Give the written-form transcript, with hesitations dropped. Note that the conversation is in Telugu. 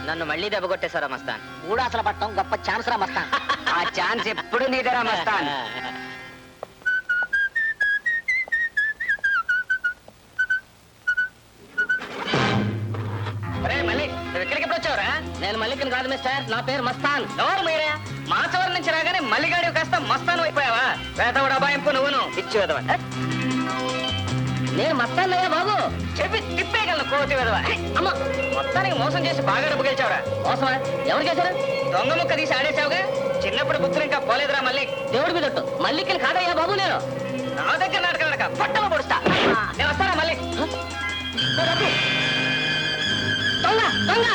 నన్ను మళ్ళీ దెబ్బ కొట్టేశారా మస్తాన్? మూడు అసలు పట్టడం గొప్ప ఛాన్స్ రా మస్తాన్. ఆ ఛాన్స్ ఎప్పుడు నీదేరా మస్తాన్. మళ్ళీ నువ్వు ఇక్కడికి ఎప్పుడు వచ్చావురా? నేను మల్లికని కాదు మిస్టర్, నా పేరు మస్తాన్. ఎవరు మీరే? మా చివరి నుంచి రాగానే మల్లిగాడి కాస్త మస్తాను అయిపోయావా? వేతవాడు అబాయింపు నువ్వును ఇచ్చి వెదవా. నేను మస్తాన్ అయ్యా బాబు. చెప్పి తిప్పేయగలను కోతి వెదవా. అమ్మ, మొత్తానికి మోసం చేసి బాగా డబ్బు గెలిచావురా. మోసమా? ఎవరు చేశారు? దొంగ ముక్క తీసి ఆడేశావుగా. చిన్నప్పుడు బుద్ధులు ఇంకా పోలేదురా మళ్ళీ. దేవుడి మీద ఒట్టు, మల్లికని కాదయ్యా బాబు నేను. నా దగ్గర నాటకాలక పట్టమ పొడుస్తా. నేను వస్తానా మళ్ళీ? దొంగ దొంగ